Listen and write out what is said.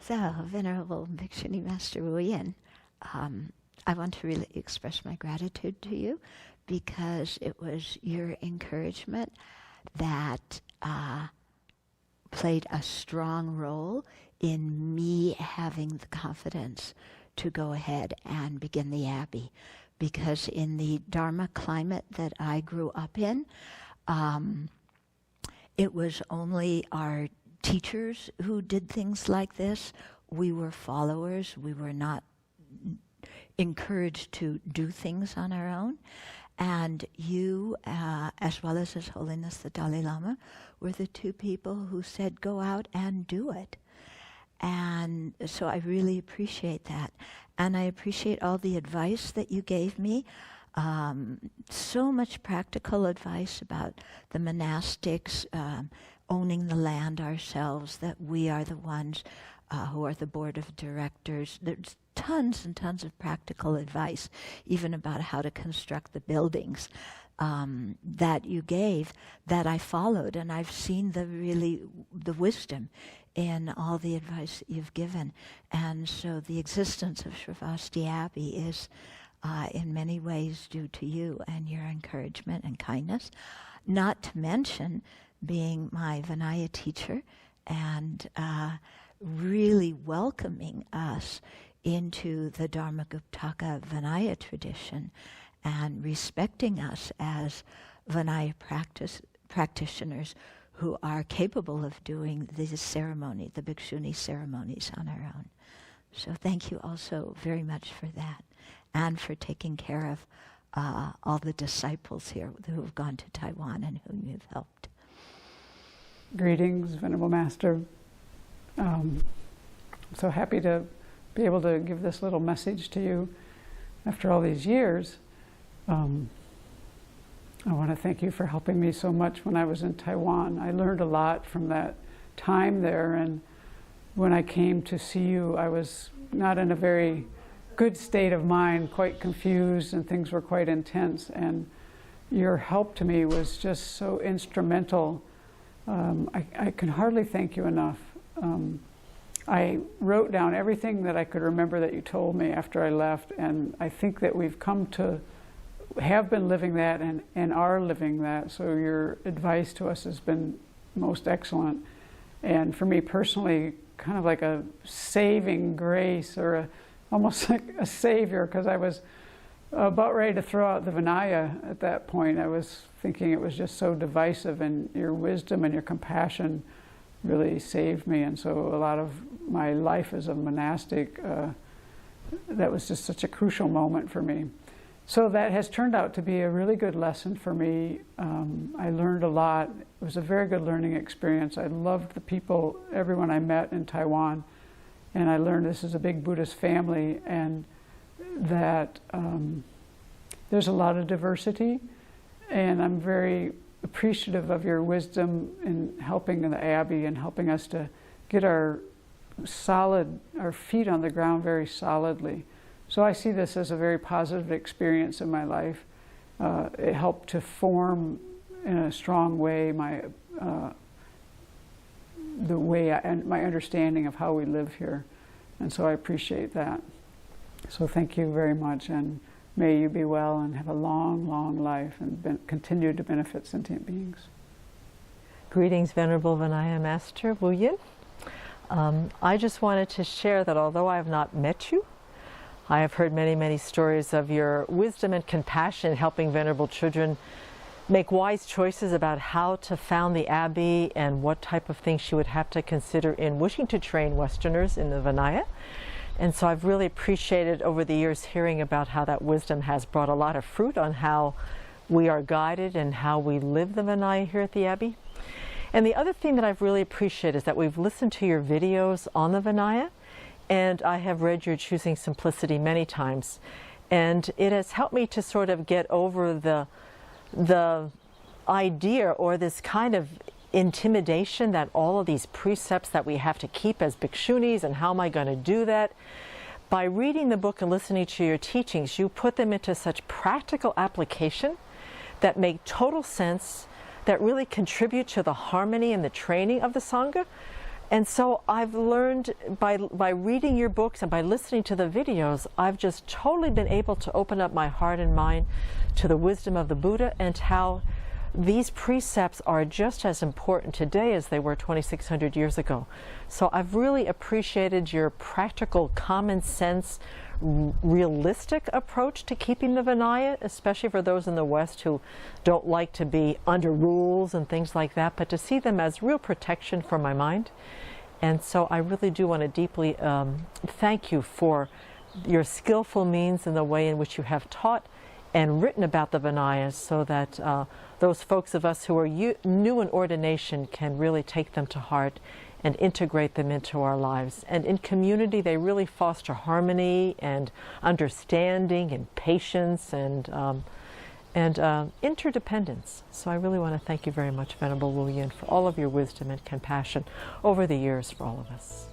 So, Venerable Bhikshuni Master Wu Yin, I want to really express my gratitude to you because it was your encouragement that played a strong role in me having the confidence to go ahead and begin the Abbey. Because in the Dharma climate that I grew up in, it was only our teachers who did things like this. We were followers. We were not encouraged to do things on our own. And you, as well as His Holiness the Dalai Lama, were the two people who said, go out and do it. And so I really appreciate that. And I appreciate all the advice that you gave me. So much practical advice about the monastics, owning the land ourselves, that we are the ones who are the board of directors. There's tons and tons of practical advice, even about how to construct the buildings that you gave, that I followed, and I've seen the wisdom in all the advice that you've given. And so the existence of Sravasti Abbey is in many ways due to you and your encouragement and kindness, not to mention being my Vinaya teacher and really welcoming us into the Dharmaguptaka Vinaya tradition and respecting us as Vinaya practitioners who are capable of doing this ceremony, the Bhikshuni ceremonies, on our own. So thank you also very much for that, and for taking care of all the disciples here who have gone to Taiwan and whom you've helped. Greetings, Venerable Master. I'm so happy to be able to give this little message to you after all these years. I want to thank you for helping me so much when I was in Taiwan. I learned a lot from that time there, and when I came to see you, I was not in a very good state of mind, quite confused, and things were quite intense, and your help to me was just so instrumental. I can hardly thank you enough. I wrote down everything that I could remember that you told me after I left, and I think that we've come to have been living that and are living that. So your advice to us has been most excellent. And for me personally, kind of like a saving grace, or almost like a savior, because I was about ready to throw out the Vinaya at that point. I was thinking it was just so divisive, and your wisdom and your compassion really saved me. And so a lot of my life as a monastic, that was just such a crucial moment for me. So that has turned out to be a really good lesson for me. I learned a lot. It was a very good learning experience. I loved the people, everyone I met in Taiwan, and I learned this is a big Buddhist family, and that there's a lot of diversity, and I'm very appreciative of your wisdom in helping in the Abbey and helping us to get our feet on the ground very solidly. So I see this as a very positive experience in my life. It helped to form in a strong way my my understanding of how we live here, and so I appreciate that. So thank you very much, and may you be well and have a long, long life and continue to benefit sentient beings. Greetings, Venerable Vinaya Master Wu Yin. I just wanted to share that although I have not met you, I have heard many, many stories of your wisdom and compassion in helping venerable children make wise choices about how to found the Abbey and what type of things she would have to consider in wishing to train Westerners in the Vinaya. And so I've really appreciated over the years hearing about how that wisdom has brought a lot of fruit on how we are guided and how we live the Vinaya here at the Abbey. And the other thing that I've really appreciated is that we've listened to your videos on the Vinaya, and I have read your Choosing Simplicity many times. And it has helped me to sort of get over the idea or this kind of intimidation that all of these precepts that we have to keep as bhikshunis, and how am I going to do that? By reading the book and listening to your teachings, you put them into such practical application that make total sense, that really contribute to the harmony and the training of the Sangha. And so I've learned by reading your books and by listening to the videos, I've just totally been able to open up my heart and mind to the wisdom of the Buddha and how these precepts are just as important today as they were 2,600 years ago. So I've really appreciated your practical, common sense, realistic approach to keeping the Vinaya, especially for those in the West who don't like to be under rules and things like that, but to see them as real protection for my mind. And so I really do want to deeply thank you for your skillful means in the way in which you have taught and written about the Vinayas, so that those folks of us who are new in ordination can really take them to heart and integrate them into our lives. And in community, they really foster harmony and understanding and patience and interdependence. So I really want to thank you very much, Venerable Wu Yin, for all of your wisdom and compassion over the years for all of us.